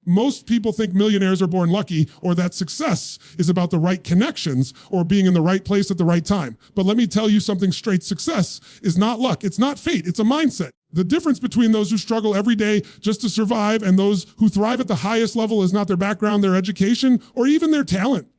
Most people think millionaires are born lucky or that success is about the right connections or being in the right place at the right time. But let me tell you something straight. Success is not luck. It's not fate. It's a mindset. The difference between those who struggle every day just to survive and those who thrive at the highest level is not their background, their education, or even their talent.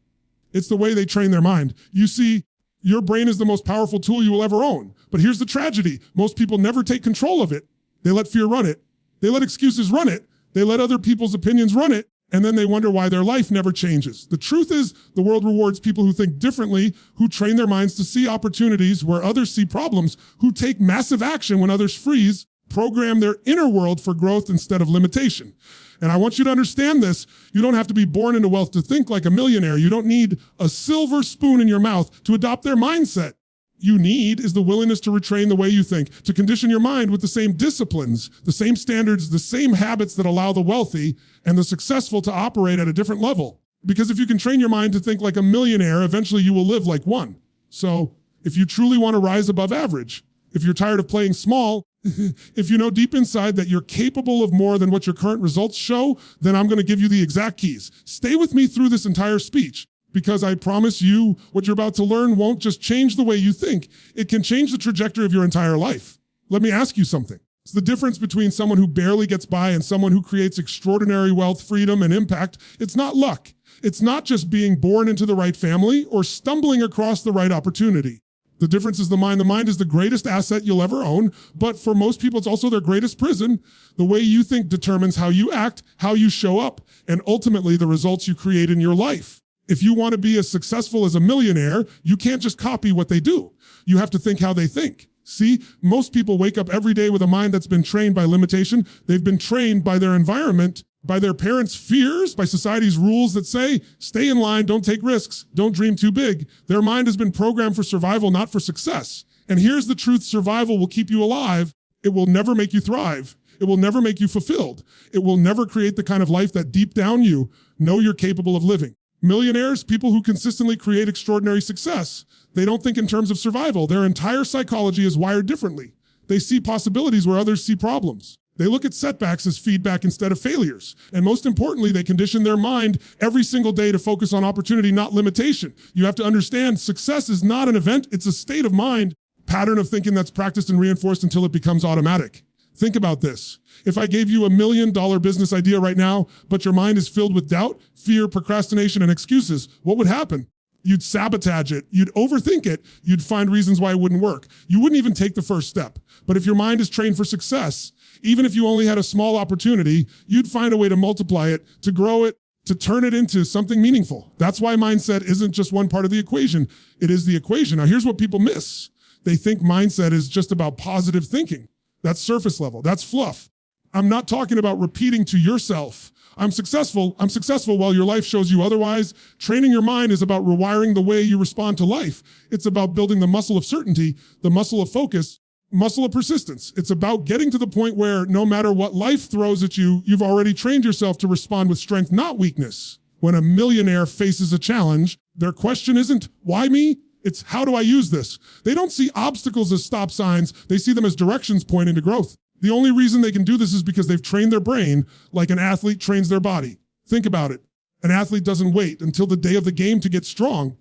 It's the way they train their mind. You see, your brain is the most powerful tool you will ever own. But here's the tragedy. Most people never take control of it. They let fear run it. They let excuses run it. They let other people's opinions run it, and then they wonder why their life never changes. The truth is, the world rewards people who think differently, who train their minds to see opportunities where others see problems, who take massive action when others freeze, program their inner world for growth instead of limitation. And I want you to understand this. You don't have to be born into wealth to think like a millionaire. You don't need a silver spoon in your mouth to adopt their mindset. You need is the willingness to retrain the way you think, to condition your mind with the same disciplines, the same standards, the same habits that allow the wealthy and the successful to operate at a different level. Because if you can train your mind to think like a millionaire, eventually you will live like one. So if you truly want to rise above average, if you're tired of playing small, if you know deep inside that you're capable of more than what your current results show, then I'm going to give you the exact keys. Stay with me through this entire speech. Because I promise you, what you're about to learn won't just change the way you think. It can change the trajectory of your entire life. Let me ask you something. It's the difference between someone who barely gets by and someone who creates extraordinary wealth, freedom, and impact. It's not luck. It's not just being born into the right family or stumbling across the right opportunity. The difference is the mind. The mind is the greatest asset you'll ever own, but for most people, it's also their greatest prison. The way you think determines how you act, how you show up, and ultimately the results you create in your life. If you want to be as successful as a millionaire, you can't just copy what they do. You have to think how they think. See, most people wake up every day with a mind that's been trained by limitation. They've been trained by their environment, by their parents' fears, by society's rules that say, stay in line, don't take risks, don't dream too big. Their mind has been programmed for survival, not for success. And here's the truth: survival will keep you alive. It will never make you thrive. It will never make you fulfilled. It will never create the kind of life that deep down you know you're capable of living. Millionaires, people who consistently create extraordinary success, they don't think in terms of survival. Their entire psychology is wired differently. They see possibilities where others see problems. They look at setbacks as feedback instead of failures. And most importantly, they condition their mind every single day to focus on opportunity, not limitation. You have to understand success is not an event, it's a state of mind, pattern of thinking that's practiced and reinforced until it becomes automatic. Think about this. If I gave you $1 million business idea right now, but your mind is filled with doubt, fear, procrastination, and excuses, what would happen? You'd sabotage it. You'd overthink it. You'd find reasons why it wouldn't work. You wouldn't even take the first step. But if your mind is trained for success, even if you only had a small opportunity, you'd find a way to multiply it, to grow it, to turn it into something meaningful. That's why mindset isn't just one part of the equation. It is the equation. Now, here's what people miss. They think mindset is just about positive thinking. That's surface level. That's fluff. I'm not talking about repeating to yourself, I'm successful while your life shows you otherwise. Training your mind is about rewiring the way you respond to life. It's about building the muscle of certainty, the muscle of focus, muscle of persistence. It's about getting to the point where no matter what life throws at you, you've already trained yourself to respond with strength, not weakness. When a millionaire faces a challenge, their question isn't, why me? It's, how do I use this? They don't see obstacles as stop signs. They see them as directions pointing to growth. The only reason they can do this is because they've trained their brain like an athlete trains their body. Think about it. An athlete doesn't wait until the day of the game to get strong.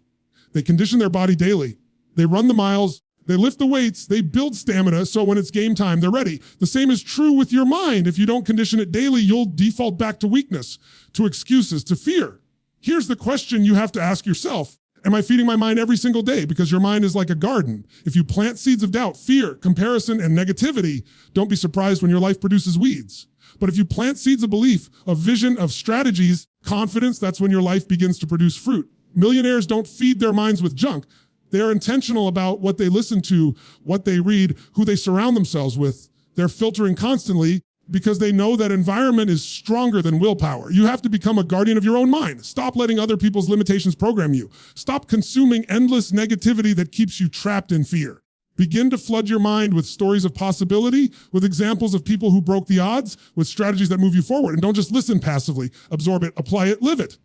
They condition their body daily. They run the miles, they lift the weights, they build stamina, so when it's game time, they're ready. The same is true with your mind. If you don't condition it daily, you'll default back to weakness, to excuses, to fear. Here's the question you have to ask yourself. Am I feeding my mind every single day? Because your mind is like a garden. If you plant seeds of doubt, fear, comparison, and negativity, don't be surprised when your life produces weeds. But if you plant seeds of belief, of vision, of strategies, confidence, that's when your life begins to produce fruit. Millionaires don't feed their minds with junk. They're intentional about what they listen to, what they read, who they surround themselves with. They're filtering constantly because they know that environment is stronger than willpower. You have to become a guardian of your own mind. Stop letting other people's limitations program you. Stop consuming endless negativity that keeps you trapped in fear. Begin to flood your mind with stories of possibility, with examples of people who broke the odds, with strategies that move you forward. And don't just listen passively. Absorb it, apply it, live it.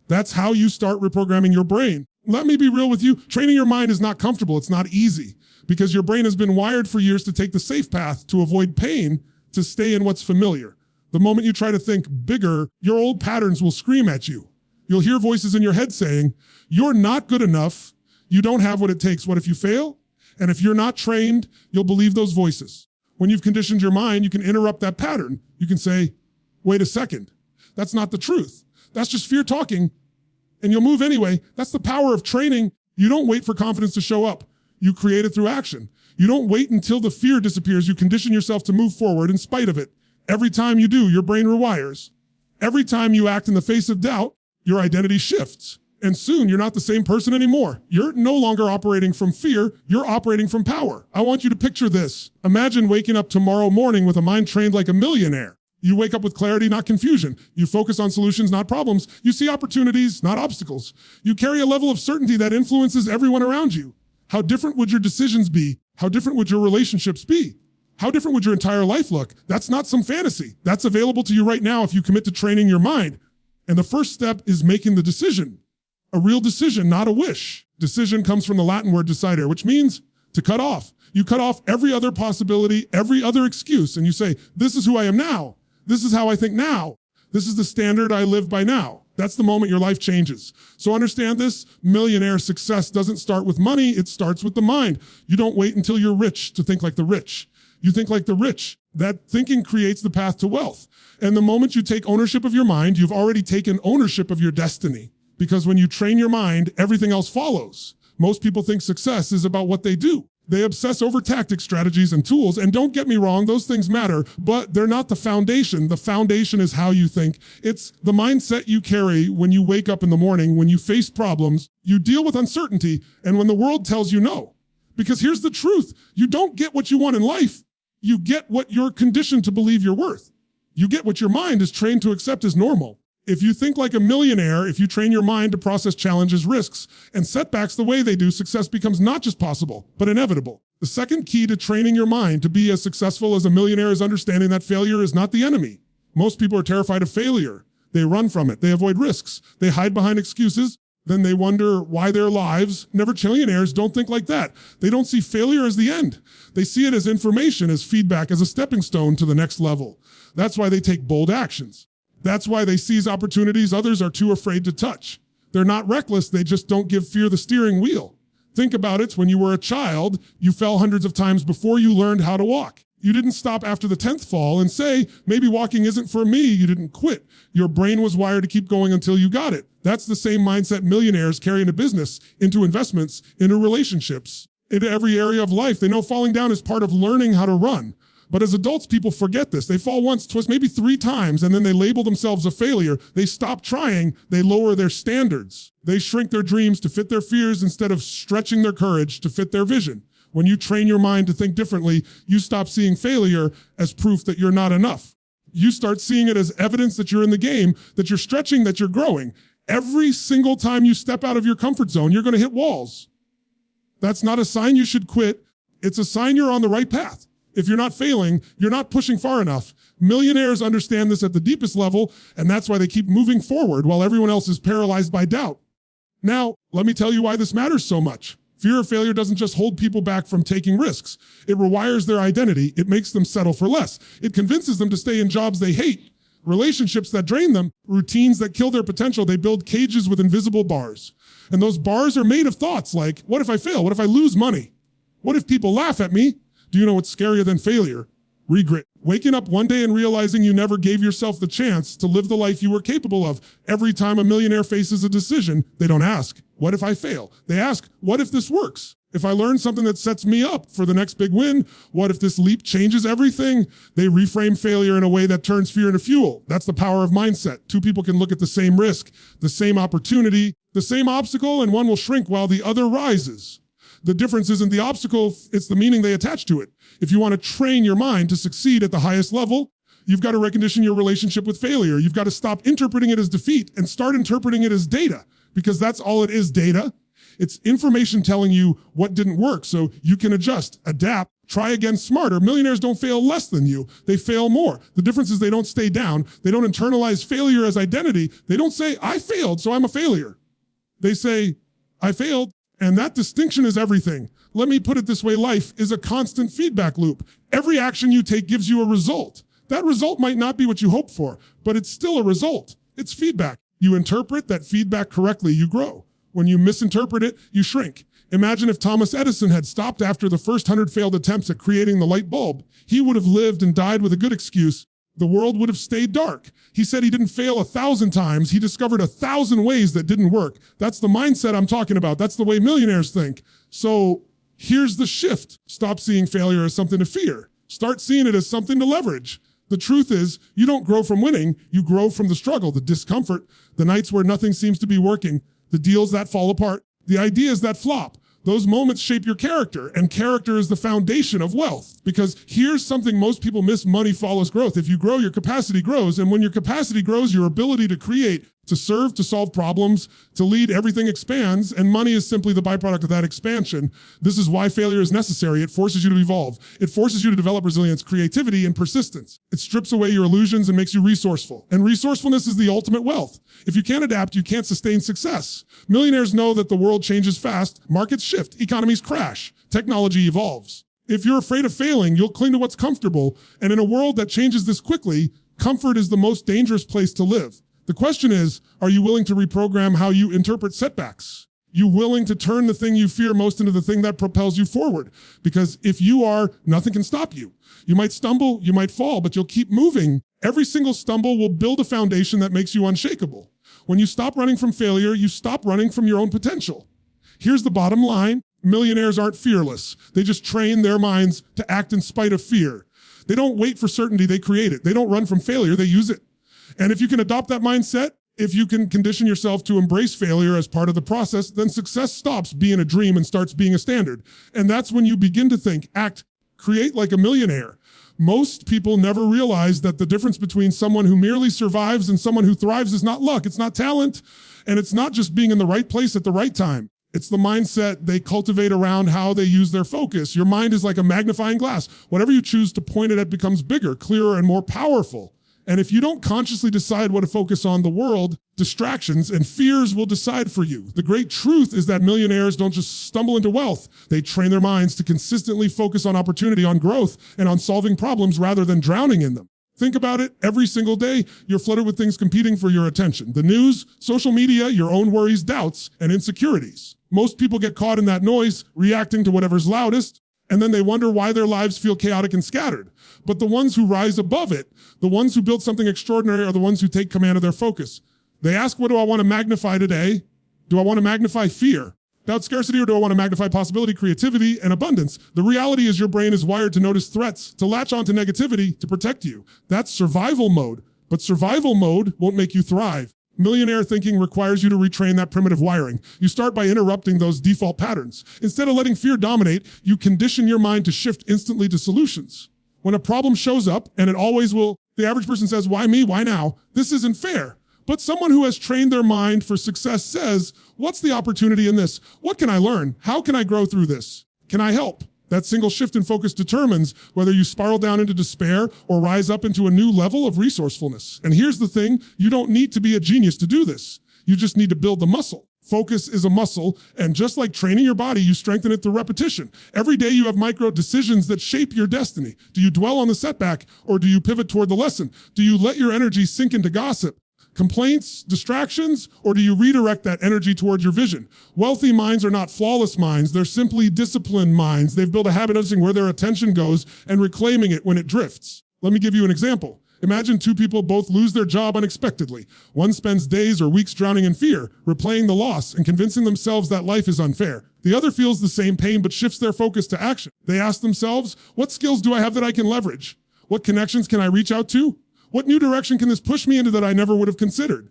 That's how you start reprogramming your brain. Let me be real with you. Training your mind is not comfortable. It's not easy because your brain has been wired for years to take the safe path, to avoid pain, to stay in what's familiar. The moment you try to think bigger, your old patterns will scream at you. You'll hear voices in your head saying, you're not good enough. You don't have what it takes. What if you fail? And if you're not trained, you'll believe those voices. When you've conditioned your mind, you can interrupt that pattern. You can say, wait a second. That's not the truth. That's just fear talking. And you'll move anyway. That's the power of training. You don't wait for confidence to show up. You create it through action. You don't wait until the fear disappears. You condition yourself to move forward in spite of it. Every time you do, your brain rewires. Every time you act in the face of doubt, your identity shifts. And soon you're not the same person anymore. You're no longer operating from fear. You're operating from power. I want you to picture this. Imagine waking up tomorrow morning with a mind trained like a millionaire. You wake up with clarity, not confusion. You focus on solutions, not problems. You see opportunities, not obstacles. You carry a level of certainty that influences everyone around you. How different would your decisions be? How different would your relationships be? How different would your entire life look? That's not some fantasy. That's available to you right now if you commit to training your mind. And the first step is making the decision. A real decision, not a wish. Decision comes from the Latin word decidere, which means to cut off. You cut off every other possibility, every other excuse, and you say, this is who I am now. This is how I think now. This is the standard I live by now. That's the moment your life changes. So understand this, millionaire success doesn't start with money, it starts with the mind. You don't wait until you're rich to think like the rich. You think like the rich. That thinking creates the path to wealth. And the moment you take ownership of your mind, you've already taken ownership of your destiny. Because when you train your mind, everything else follows. Most people think success is about what they do. They obsess over tactics, strategies, and tools. And don't get me wrong, those things matter, but they're not the foundation. The foundation is how you think. It's the mindset you carry when you wake up in the morning, when you face problems, you deal with uncertainty, and when the world tells you no. Because here's the truth. You don't get what you want in life. You get what you're conditioned to believe you're worth. You get what your mind is trained to accept as normal. If you think like a millionaire, if you train your mind to process challenges, risks, and setbacks the way they do, success becomes not just possible, but inevitable. The second key to training your mind to be as successful as a millionaire is understanding that failure is not the enemy. Most people are terrified of failure. They run from it. They avoid risks. They hide behind excuses. Then they wonder why their lives. Millionaires don't think like that. They don't see failure as the end. They see it as information, as feedback, as a stepping stone to the next level. That's why they take bold actions. That's why they seize opportunities others are too afraid to touch. They're not reckless, they just don't give fear the steering wheel. Think about it, when you were a child, you fell hundreds of times before you learned how to walk. You didn't stop after the 10th fall and say, maybe walking isn't for me. You didn't quit. Your brain was wired to keep going until you got it. That's the same mindset millionaires carry into business, into investments, into relationships, into every area of life. They know falling down is part of learning how to run. But as adults, people forget this. They fall once, twice, maybe 3 times, and then they label themselves a failure. They stop trying. They lower their standards. They shrink their dreams to fit their fears instead of stretching their courage to fit their vision. When you train your mind to think differently, you stop seeing failure as proof that you're not enough. You start seeing it as evidence that you're in the game, that you're stretching, that you're growing. Every single time you step out of your comfort zone, you're going to hit walls. That's not a sign you should quit. It's a sign you're on the right path. If you're not failing, you're not pushing far enough. Millionaires understand this at the deepest level, and that's why they keep moving forward while everyone else is paralyzed by doubt. Now, let me tell you why this matters so much. Fear of failure doesn't just hold people back from taking risks. It rewires their identity. It makes them settle for less. It convinces them to stay in jobs they hate, relationships that drain them, routines that kill their potential. They build cages with invisible bars. And those bars are made of thoughts like, what if I fail? What if I lose money? What if people laugh at me? Do you know what's scarier than failure? Regret. Waking up one day and realizing you never gave yourself the chance to live the life you were capable of. Every time a millionaire faces a decision, they don't ask, what if I fail? They ask, what if this works? If I learn something that sets me up for the next big win, what if this leap changes everything? They reframe failure in a way that turns fear into fuel. That's the power of mindset. 2 people can look at the same risk, the same opportunity, the same obstacle, and one will shrink while the other rises. The difference isn't the obstacle, it's the meaning they attach to it. If you want to train your mind to succeed at the highest level, you've got to recondition your relationship with failure. You've got to stop interpreting it as defeat and start interpreting it as data, because that's all it is, data. It's information telling you what didn't work so you can adjust, adapt, try again smarter. Millionaires don't fail less than you. They fail more. The difference is they don't stay down. They don't internalize failure as identity. They don't say, I failed, so I'm a failure. They say, I failed. And that distinction is everything. Let me put it this way. Life is a constant feedback loop. Every action you take gives you a result. That result might not be what you hoped for, but it's still a result. It's feedback. You interpret that feedback correctly, you grow. When you misinterpret it, you shrink. Imagine if Thomas Edison had stopped after the first 100 failed attempts at creating the light bulb. He would have lived and died with a good excuse. The world would have stayed dark. He said he didn't fail 1,000 times. He discovered 1,000 ways that didn't work. That's the mindset I'm talking about. That's the way millionaires think. So here's the shift. Stop seeing failure as something to fear. Start seeing it as something to leverage. The truth is, you don't grow from winning. You grow from the struggle, the discomfort, the nights where nothing seems to be working, the deals that fall apart, the ideas that flop. Those moments shape your character, and character is the foundation of wealth. Because here's something most people miss: money follows growth. If you grow, your capacity grows. And when your capacity grows, your ability to create, to serve, to solve problems, to lead, everything expands, and money is simply the byproduct of that expansion. This is why failure is necessary. It forces you to evolve. It forces you to develop resilience, creativity, and persistence. It strips away your illusions and makes you resourceful. And resourcefulness is the ultimate wealth. If you can't adapt, you can't sustain success. Millionaires know that the world changes fast, markets shift, economies crash, technology evolves. If you're afraid of failing, you'll cling to what's comfortable. And in a world that changes this quickly, comfort is the most dangerous place to live. The question is, are you willing to reprogram how you interpret setbacks? You willing to turn the thing you fear most into the thing that propels you forward? Because if you are, nothing can stop you. You might stumble, you might fall, but you'll keep moving. Every single stumble will build a foundation that makes you unshakable. When you stop running from failure, you stop running from your own potential. Here's the bottom line. Millionaires aren't fearless. They just train their minds to act in spite of fear. They don't wait for certainty, they create it. They don't run from failure, they use it. And if you can adopt that mindset, if you can condition yourself to embrace failure as part of the process, then success stops being a dream and starts being a standard. And that's when you begin to think, act, create like a millionaire. Most people never realize that the difference between someone who merely survives and someone who thrives is not luck, it's not talent, and it's not just being in the right place at the right time. It's the mindset they cultivate around how they use their focus. Your mind is like a magnifying glass. Whatever you choose to point it at becomes bigger, clearer, and more powerful. And if you don't consciously decide what to focus on, the world, distractions, and fears will decide for you. The great truth is that millionaires don't just stumble into wealth. They train their minds to consistently focus on opportunity, on growth, and on solving problems rather than drowning in them. Think about it. Every single day, you're flooded with things competing for your attention. The news, social media, your own worries, doubts, and insecurities. Most people get caught in that noise, reacting to whatever's loudest, and then they wonder why their lives feel chaotic and scattered. But the ones who rise above it, the ones who build something extraordinary, are the ones who take command of their focus. They ask, what do I want to magnify today? Do I want to magnify fear, doubt, scarcity, or do I want to magnify possibility, creativity, and abundance? The reality is your brain is wired to notice threats, to latch onto negativity, to protect you. That's survival mode. But survival mode won't make you thrive. Millionaire thinking requires you to retrain that primitive wiring. You start by interrupting those default patterns. Instead of letting fear dominate, you condition your mind to shift instantly to solutions. When a problem shows up, and it always will, the average person says, why me? Why now? This isn't fair. But someone who has trained their mind for success says, what's the opportunity in this? What can I learn? How can I grow through this? Can I help? That single shift in focus determines whether you spiral down into despair or rise up into a new level of resourcefulness. And here's the thing, you don't need to be a genius to do this. You just need to build the muscle. Focus is a muscle, and just like training your body, you strengthen it through repetition. Every day you have micro decisions that shape your destiny. Do you dwell on the setback, or do you pivot toward the lesson? Do you let your energy sink into gossip, complaints, distractions, or do you redirect that energy toward your vision? Wealthy minds are not flawless minds. They're simply disciplined minds. They've built a habit of noticing where their attention goes and reclaiming it when it drifts. Let me give you an example. Imagine two people both lose their job unexpectedly. One spends days or weeks drowning in fear, replaying the loss and convincing themselves that life is unfair. The other feels the same pain but shifts their focus to action. They ask themselves, what skills do I have that I can leverage? What connections can I reach out to? What new direction can this push me into that I never would have considered?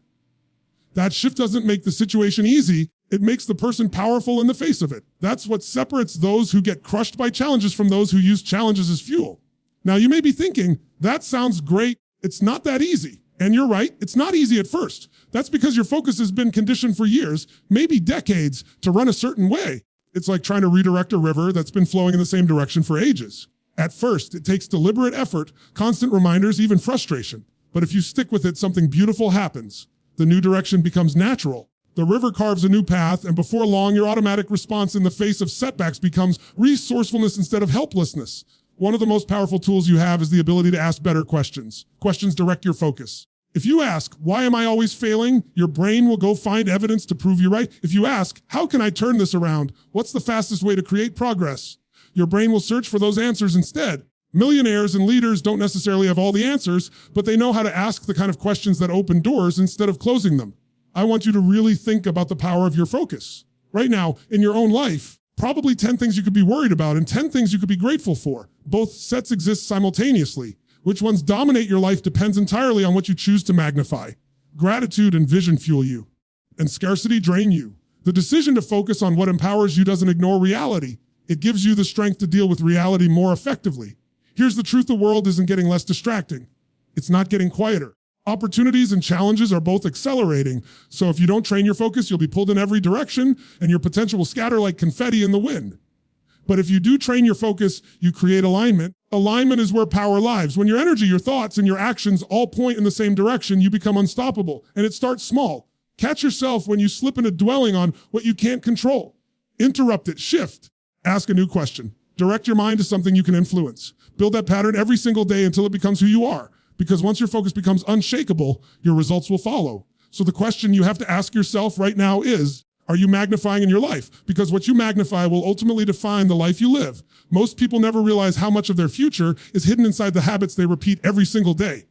That shift doesn't make the situation easy. It makes the person powerful in the face of it. That's what separates those who get crushed by challenges from those who use challenges as fuel. Now you may be thinking, that sounds great. It's not that easy. And you're right, it's not easy at first. That's because your focus has been conditioned for years, maybe decades, to run a certain way. It's like trying to redirect a river that's been flowing in the same direction for ages. At first, it takes deliberate effort, constant reminders, even frustration. But if you stick with it, something beautiful happens. The new direction becomes natural. The river carves a new path, and before long, your automatic response in the face of setbacks becomes resourcefulness instead of helplessness. One of the most powerful tools you have is the ability to ask better questions. Questions direct your focus. If you ask, why am I always failing? Your brain will go find evidence to prove you right. If you ask, how can I turn this around? What's the fastest way to create progress? Your brain will search for those answers instead. Millionaires and leaders don't necessarily have all the answers, but they know how to ask the kind of questions that open doors instead of closing them. I want you to really think about the power of your focus. Right now, in your own life, probably 10 things you could be worried about and 10 things you could be grateful for. Both sets exist simultaneously. Which ones dominate your life depends entirely on what you choose to magnify. Gratitude and vision fuel you, and scarcity drain you. The decision to focus on what empowers you doesn't ignore reality. It gives you the strength to deal with reality more effectively. Here's the truth: the world isn't getting less distracting. It's not getting quieter. Opportunities and challenges are both accelerating. So if you don't train your focus, you'll be pulled in every direction and your potential will scatter like confetti in the wind. But if you do train your focus, you create alignment. Alignment is where power lies. When your energy, your thoughts, and your actions all point in the same direction, you become unstoppable. And it starts small. Catch yourself when you slip into dwelling on what you can't control. Interrupt it, shift, ask a new question. Direct your mind to something you can influence. Build that pattern every single day until it becomes who you are. Because once your focus becomes unshakable, your results will follow. So the question you have to ask yourself right now is, are you magnifying in your life? Because what you magnify will ultimately define the life you live. Most people never realize how much of their future is hidden inside the habits they repeat every single day.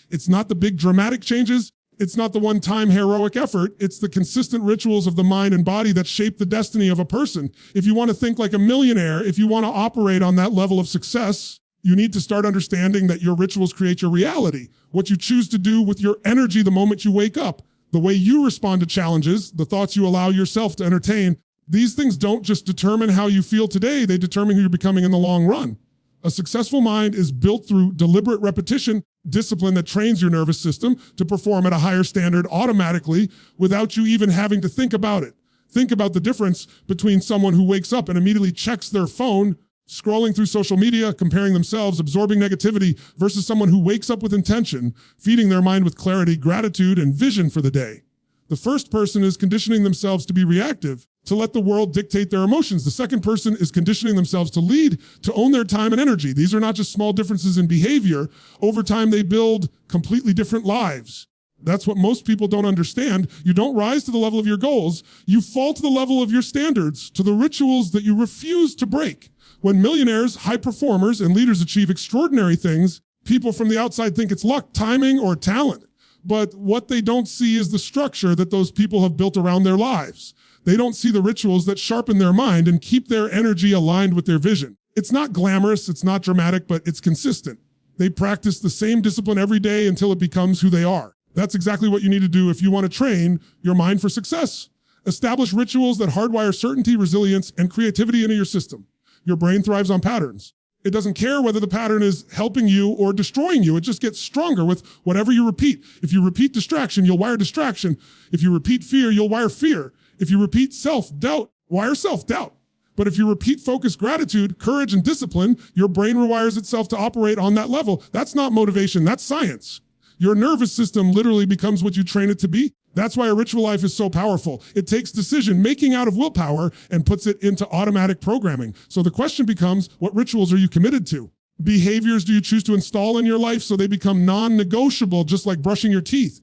It's not the big dramatic changes. It's not the one-time heroic effort. It's the consistent rituals of the mind and body that shape the destiny of a person. If you want to think like a millionaire, if you want to operate on that level of success, you need to start understanding that your rituals create your reality. What you choose to do with your energy the moment you wake up, the way you respond to challenges, the thoughts you allow yourself to entertain, these things don't just determine how you feel today, they determine who you're becoming in the long run. A successful mind is built through deliberate repetition, discipline that trains your nervous system to perform at a higher standard automatically without you even having to think about it. Think about the difference between someone who wakes up and immediately checks their phone, scrolling through social media, comparing themselves, absorbing negativity, versus someone who wakes up with intention, feeding their mind with clarity, gratitude, and vision for the day. The first person is conditioning themselves to be reactive, to let the world dictate their emotions. The second person is conditioning themselves to lead, to own their time and energy. These are not just small differences in behavior. Over time, they build completely different lives. That's what most people don't understand. You don't rise to the level of your goals. You fall to the level of your standards, to the rituals that you refuse to break. When millionaires, high performers, and leaders achieve extraordinary things, people from the outside think it's luck, timing, or talent. But what they don't see is the structure that those people have built around their lives. They don't see the rituals that sharpen their mind and keep their energy aligned with their vision. It's not glamorous, it's not dramatic, but it's consistent. They practice the same discipline every day until it becomes who they are. That's exactly what you need to do if you want to train your mind for success. Establish rituals that hardwire certainty, resilience, and creativity into your system. Your brain thrives on patterns. It doesn't care whether the pattern is helping you or destroying you. It just gets stronger with whatever you repeat. If you repeat distraction, you'll wire distraction. If you repeat fear, you'll wire fear. If you repeat self-doubt, wire self-doubt. But if you repeat focus, gratitude, courage, and discipline, your brain rewires itself to operate on that level. That's not motivation, that's science. Your nervous system literally becomes what you train it to be. That's why a ritual life is so powerful. It takes decision making out of willpower and puts it into automatic programming. So the question becomes, what rituals are you committed to? Behaviors do you choose to install in your life so they become non-negotiable, just like brushing your teeth?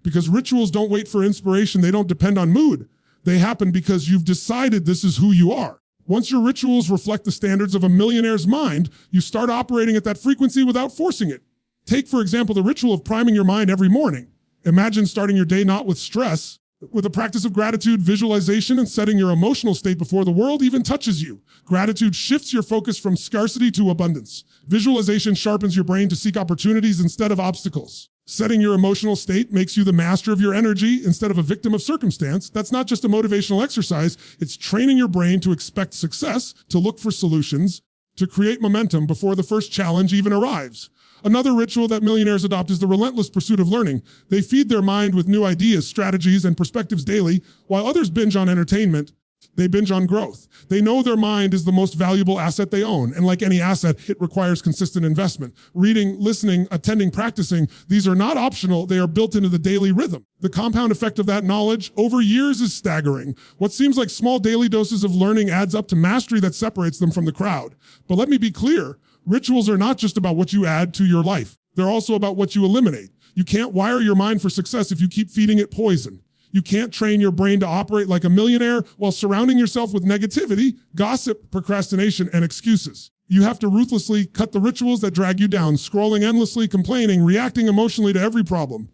Because rituals don't wait for inspiration. They don't depend on mood. They happen because you've decided this is who you are. Once your rituals reflect the standards of a millionaire's mind, you start operating at that frequency without forcing it. Take, for example, the ritual of priming your mind every morning. Imagine starting your day not with stress, with a practice of gratitude, visualization, and setting your emotional state before the world even touches you. Gratitude shifts your focus from scarcity to abundance. Visualization sharpens your brain to seek opportunities instead of obstacles. Setting your emotional state makes you the master of your energy instead of a victim of circumstance. That's not just a motivational exercise. It's training your brain to expect success, to look for solutions, to create momentum before the first challenge even arrives. Another ritual that millionaires adopt is the relentless pursuit of learning. They feed their mind with new ideas, strategies, and perspectives daily. While others binge on entertainment, they binge on growth. They know their mind is the most valuable asset they own. And like any asset, it requires consistent investment. Reading, listening, attending, practicing, these are not optional. They are built into the daily rhythm. The compound effect of that knowledge over years is staggering. What seems like small daily doses of learning adds up to mastery that separates them from the crowd. But let me be clear. Rituals are not just about what you add to your life. They're also about what you eliminate. You can't wire your mind for success if you keep feeding it poison. You can't train your brain to operate like a millionaire while surrounding yourself with negativity, gossip, procrastination, and excuses. You have to ruthlessly cut the rituals that drag you down, scrolling endlessly, complaining, reacting emotionally to every problem.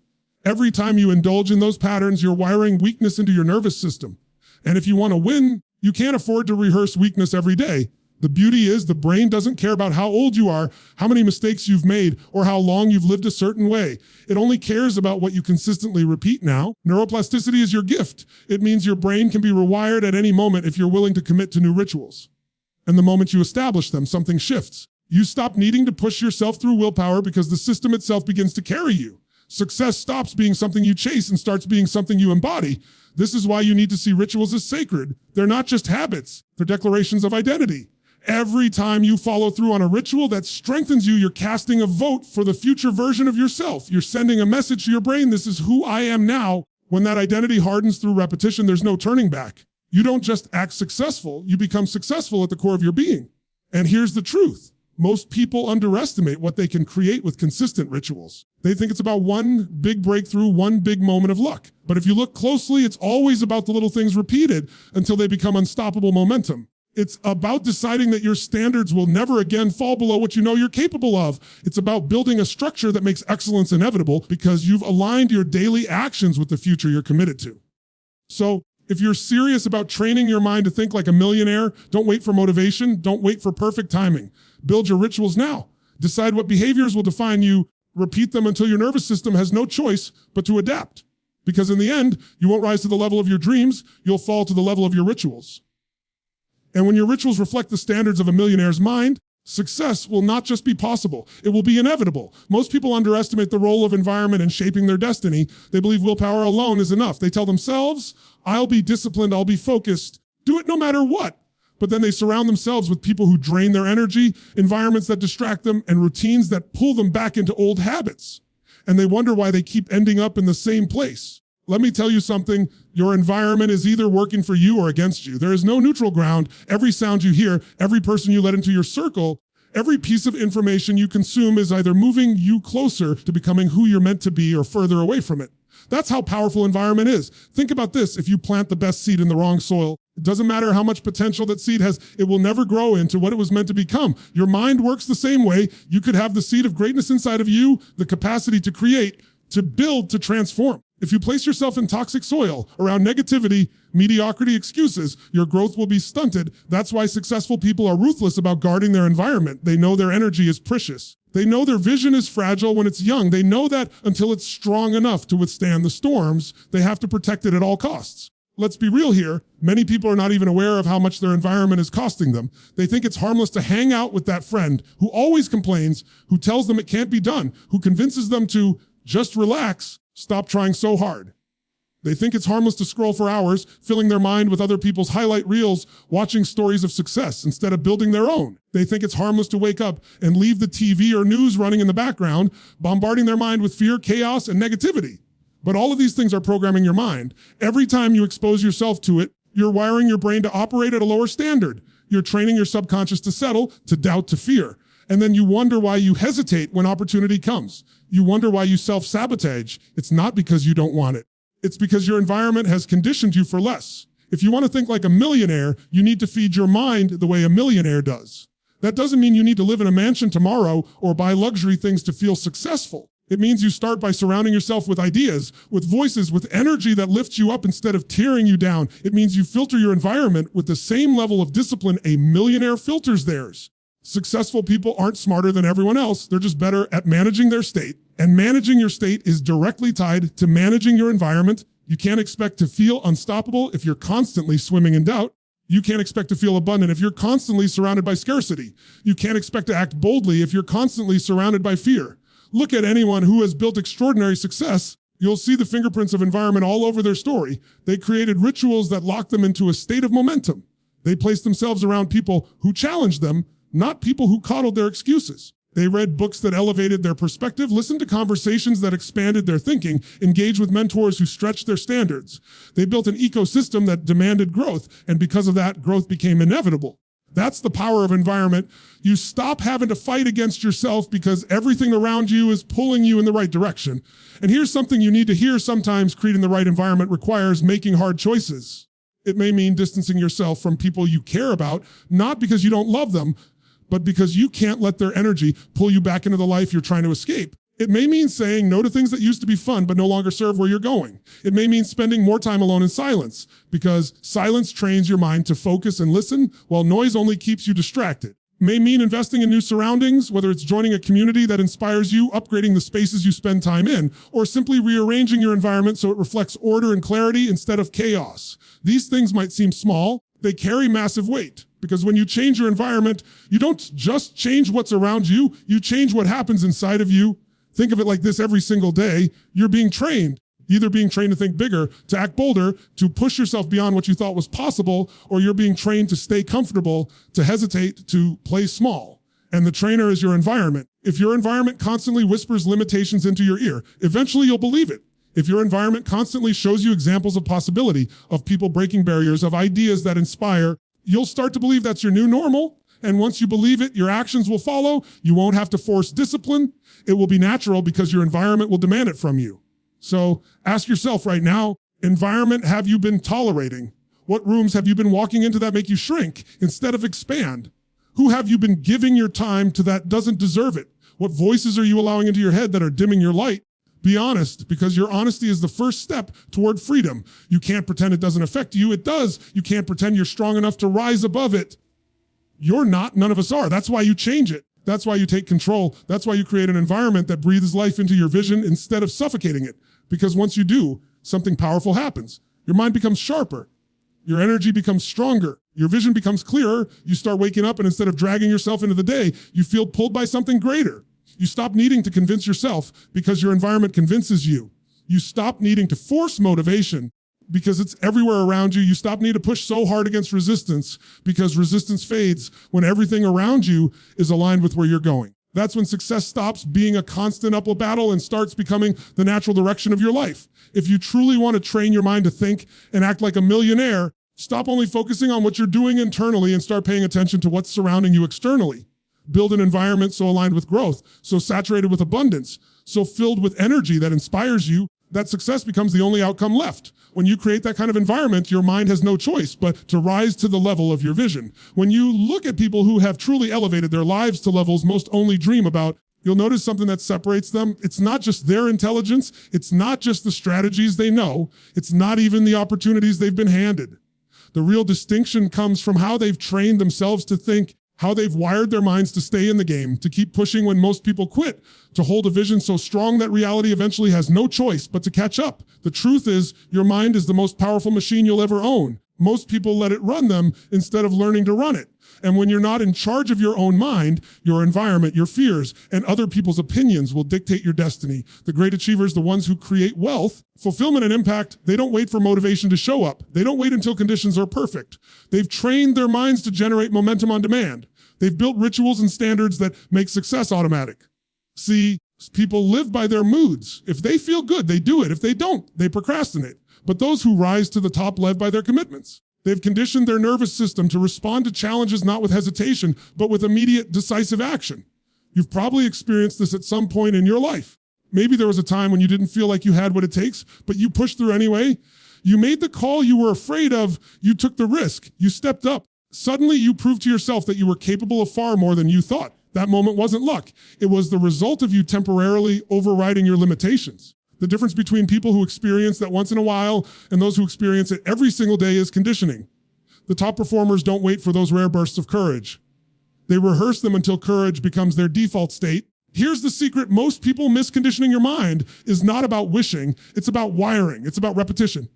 Every time you indulge in those patterns, you're wiring weakness into your nervous system. And if you want to win, you can't afford to rehearse weakness every day. The beauty is the brain doesn't care about how old you are, how many mistakes you've made, or how long you've lived a certain way. It only cares about what you consistently repeat now. Neuroplasticity is your gift. It means your brain can be rewired at any moment if you're willing to commit to new rituals. And the moment you establish them, something shifts. You stop needing to push yourself through willpower because the system itself begins to carry you. Success stops being something you chase and starts being something you embody. This is why you need to see rituals as sacred. They're not just habits, they're declarations of identity. Every time you follow through on a ritual that strengthens you, you're casting a vote for the future version of yourself. You're sending a message to your brain, this is who I am now. When that identity hardens through repetition, there's no turning back. You don't just act successful, you become successful at the core of your being. And here's the truth. Most people underestimate what they can create with consistent rituals. They think it's about one big breakthrough, one big moment of luck. But if you look closely, it's always about the little things repeated until they become unstoppable momentum. It's about deciding that your standards will never again fall below what you know you're capable of. It's about building a structure that makes excellence inevitable because you've aligned your daily actions with the future you're committed to. So if you're serious about training your mind to think like a millionaire, don't wait for motivation. Don't wait for perfect timing. Build your rituals now. Decide what behaviors will define you. Repeat them until your nervous system has no choice but to adapt. Because in the end, you won't rise to the level of your dreams. You'll fall to the level of your rituals. And when your rituals reflect the standards of a millionaire's mind, success will not just be possible, it will be inevitable. Most people underestimate the role of environment in shaping their destiny. They believe willpower alone is enough. They tell themselves, I'll be disciplined, I'll be focused, do it no matter what. But then they surround themselves with people who drain their energy, environments that distract them, and routines that pull them back into old habits. And they wonder why they keep ending up in the same place. Let me tell you something, your environment is either working for you or against you. There is no neutral ground. Every sound you hear, every person you let into your circle, every piece of information you consume is either moving you closer to becoming who you're meant to be or further away from it. That's how powerful environment is. Think about this, if you plant the best seed in the wrong soil, it doesn't matter how much potential that seed has, it will never grow into what it was meant to become. Your mind works the same way. You could have the seed of greatness inside of you, the capacity to create, to build, to transform. If you place yourself in toxic soil around negativity, mediocrity, excuses, your growth will be stunted. That's why successful people are ruthless about guarding their environment. They know their energy is precious. They know their vision is fragile when it's young. They know that until it's strong enough to withstand the storms, they have to protect it at all costs. Let's be real here. Many people are not even aware of how much their environment is costing them. They think it's harmless to hang out with that friend who always complains, who tells them it can't be done, who convinces them to just relax, stop trying so hard. They think it's harmless to scroll for hours, filling their mind with other people's highlight reels, watching stories of success instead of building their own. They think it's harmless to wake up and leave the TV or news running in the background, bombarding their mind with fear, chaos, and negativity. But all of these things are programming your mind. Every time you expose yourself to it, you're wiring your brain to operate at a lower standard. You're training your subconscious to settle, to doubt, to fear. And then you wonder why you hesitate when opportunity comes. You wonder why you self-sabotage. It's not because you don't want it. It's because your environment has conditioned you for less. If you want to think like a millionaire, you need to feed your mind the way a millionaire does. That doesn't mean you need to live in a mansion tomorrow or buy luxury things to feel successful. It means you start by surrounding yourself with ideas, with voices, with energy that lifts you up instead of tearing you down. It means you filter your environment with the same level of discipline a millionaire filters theirs. Successful people aren't smarter than everyone else. They're just better at managing their state. And managing your state is directly tied to managing your environment. You can't expect to feel unstoppable if you're constantly swimming in doubt. You can't expect to feel abundant if you're constantly surrounded by scarcity. You can't expect to act boldly if you're constantly surrounded by fear. Look at anyone who has built extraordinary success. You'll see the fingerprints of environment all over their story. They created rituals that locked them into a state of momentum. They placed themselves around people who challenged them, not people who coddled their excuses. They read books that elevated their perspective, listened to conversations that expanded their thinking, engaged with mentors who stretched their standards. They built an ecosystem that demanded growth, and because of that, growth became inevitable. That's the power of environment. You stop having to fight against yourself because everything around you is pulling you in the right direction. And here's something you need to hear sometimes: creating the right environment requires making hard choices. It may mean distancing yourself from people you care about, not because you don't love them, but because you can't let their energy pull you back into the life you're trying to escape. It may mean saying no to things that used to be fun but no longer serve where you're going. It may mean spending more time alone in silence, because silence trains your mind to focus and listen, while noise only keeps you distracted. It may mean investing in new surroundings, whether it's joining a community that inspires you, upgrading the spaces you spend time in, or simply rearranging your environment so it reflects order and clarity instead of chaos. These things might seem small. They carry massive weight, because when you change your environment, you don't just change what's around you, you change what happens inside of you. Think of it like this: every single day, you're being trained, either being trained to think bigger, to act bolder, to push yourself beyond what you thought was possible, or you're being trained to stay comfortable, to hesitate, to play small. And the trainer is your environment. If your environment constantly whispers limitations into your ear, eventually you'll believe it. If your environment constantly shows you examples of possibility, of people breaking barriers, of ideas that inspire, you'll start to believe that's your new normal. And once you believe it, your actions will follow. You won't have to force discipline. It will be natural because your environment will demand it from you. So ask yourself right now: environment have you been tolerating? What rooms have you been walking into that make you shrink instead of expand? Who have you been giving your time to that doesn't deserve it? What voices are you allowing into your head that are dimming your light? Be honest, because your honesty is the first step toward freedom. You can't pretend it doesn't affect you. It does. You can't pretend you're strong enough to rise above it. You're not. None of us are. That's why you change it. That's why you take control. That's why you create an environment that breathes life into your vision instead of suffocating it. Because once you do, something powerful happens. Your mind becomes sharper. Your energy becomes stronger. Your vision becomes clearer. You start waking up, and instead of dragging yourself into the day, you feel pulled by something greater. You stop needing to convince yourself because your environment convinces you. You stop needing to force motivation because it's everywhere around you. You stop needing to push so hard against resistance because resistance fades when everything around you is aligned with where you're going. That's when success stops being a constant uphill battle and starts becoming the natural direction of your life. If you truly want to train your mind to think and act like a millionaire, stop only focusing on what you're doing internally and start paying attention to what's surrounding you externally. Build an environment so aligned with growth, so saturated with abundance, so filled with energy that inspires you, that success becomes the only outcome left. When you create that kind of environment, your mind has no choice but to rise to the level of your vision. When you look at people who have truly elevated their lives to levels most only dream about, you'll notice something that separates them. It's not just their intelligence. It's not just the strategies they know. It's not even the opportunities they've been handed. The real distinction comes from how they've trained themselves to think, how they've wired their minds to stay in the game, to keep pushing when most people quit, to hold a vision so strong that reality eventually has no choice but to catch up. The truth is, your mind is the most powerful machine you'll ever own. Most people let it run them instead of learning to run it. And when you're not in charge of your own mind, your environment, your fears, and other people's opinions will dictate your destiny. The great achievers, the ones who create wealth, fulfillment, and impact, they don't wait for motivation to show up. They don't wait until conditions are perfect. They've trained their minds to generate momentum on demand. They've built rituals and standards that make success automatic. See, people live by their moods. If they feel good, they do it. If they don't, they procrastinate. But those who rise to the top live by their commitments. They've conditioned their nervous system to respond to challenges not with hesitation, but with immediate, decisive action. You've probably experienced this at some point in your life. Maybe there was a time when you didn't feel like you had what it takes, but you pushed through anyway. You made the call you were afraid of. You took the risk. You stepped up. Suddenly, you proved to yourself that you were capable of far more than you thought. That moment wasn't luck. It was the result of you temporarily overriding your limitations. The difference between people who experience that once in a while and those who experience it every single day is conditioning. The top performers don't wait for those rare bursts of courage. They rehearse them until courage becomes their default state. Here's the secret: most people misconditioning your mind is not about wishing. It's about wiring. It's about repetition.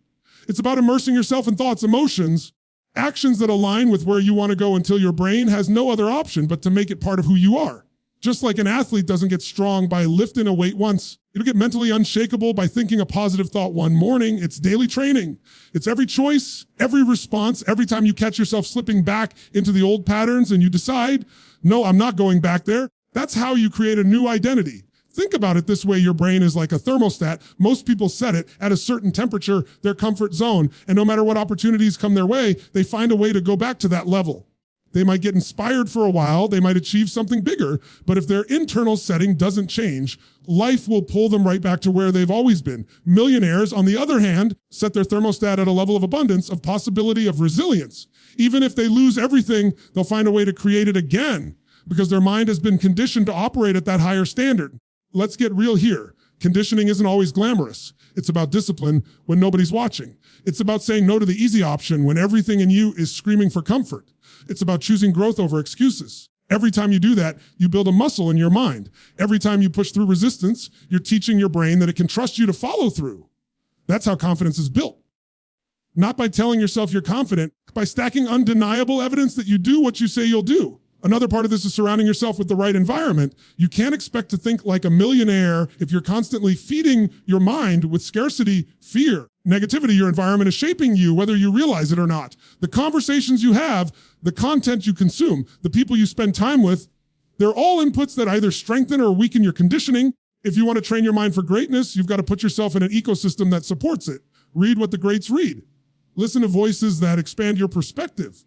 It's about immersing yourself in thoughts, emotions, actions that align with where you want to go until your brain has no other option but to make it part of who you are. Just like an athlete doesn't get strong by lifting a weight once, it'll get mentally unshakable by thinking a positive thought one morning. It's daily training. It's every choice, every response, every time you catch yourself slipping back into the old patterns and you decide, no, I'm not going back there. That's how you create a new identity. Think about it this way: your brain is like a thermostat. Most people set it at a certain temperature, their comfort zone, and no matter what opportunities come their way, they find a way to go back to that level. They might get inspired for a while. They might achieve something bigger. But if their internal setting doesn't change, life will pull them right back to where they've always been. Millionaires, on the other hand, set their thermostat at a level of abundance, of possibility, of resilience. Even if they lose everything, they'll find a way to create it again because their mind has been conditioned to operate at that higher standard. Let's get real here. Conditioning isn't always glamorous. It's about discipline when nobody's watching. It's about saying no to the easy option when everything in you is screaming for comfort. It's about choosing growth over excuses. Every time you do that, you build a muscle in your mind. Every time you push through resistance, you're teaching your brain that it can trust you to follow through. That's how confidence is built. Not by telling yourself you're confident, by stacking undeniable evidence that you do what you say you'll do. Another part of this is surrounding yourself with the right environment. You can't expect to think like a millionaire if you're constantly feeding your mind with scarcity, fear, negativity. Your environment is shaping you, whether you realize it or not. The conversations you have, the content you consume, the people you spend time with, they're all inputs that either strengthen or weaken your conditioning. If you want to train your mind for greatness, you've got to put yourself in an ecosystem that supports it. Read what the greats read. Listen to voices that expand your perspective.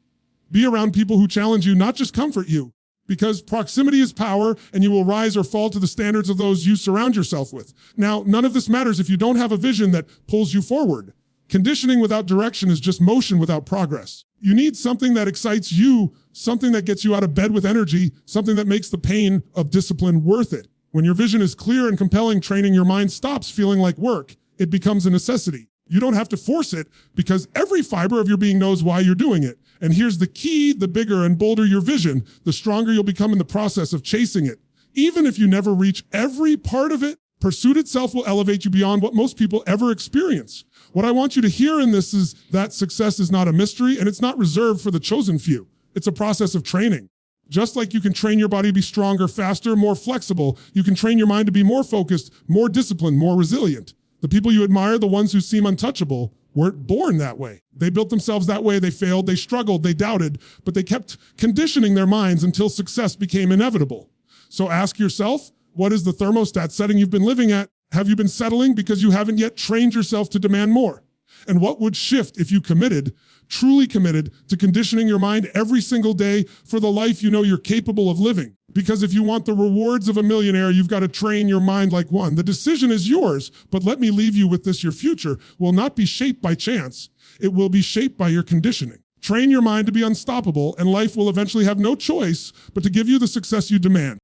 Be around people who challenge you, not just comfort you, because proximity is power and you will rise or fall to the standards of those you surround yourself with. Now, none of this matters if you don't have a vision that pulls you forward. Conditioning without direction is just motion without progress. You need something that excites you, something that gets you out of bed with energy, something that makes the pain of discipline worth it. When your vision is clear and compelling, training your mind stops feeling like work. It becomes a necessity. You don't have to force it because every fiber of your being knows why you're doing it. And here's the key: the bigger and bolder your vision, the stronger you'll become in the process of chasing it. Even if you never reach every part of it, pursuit itself will elevate you beyond what most people ever experience. What I want you to hear in this is that success is not a mystery and it's not reserved for the chosen few. It's a process of training. Just like you can train your body to be stronger, faster, more flexible, you can train your mind to be more focused, more disciplined, more resilient. The people you admire, the ones who seem untouchable, weren't born that way. They built themselves that way. They failed, they struggled, they doubted, but they kept conditioning their minds until success became inevitable. So ask yourself, what is the thermostat setting you've been living at? Have you been settling because you haven't yet trained yourself to demand more? And what would shift if you committed, truly committed, to conditioning your mind every single day for the life you know you're capable of living? Because if you want the rewards of a millionaire, you've got to train your mind like one. The decision is yours, but let me leave you with this: your future will not be shaped by chance. It will be shaped by your conditioning. Train your mind to be unstoppable, and life will eventually have no choice but to give you the success you demand.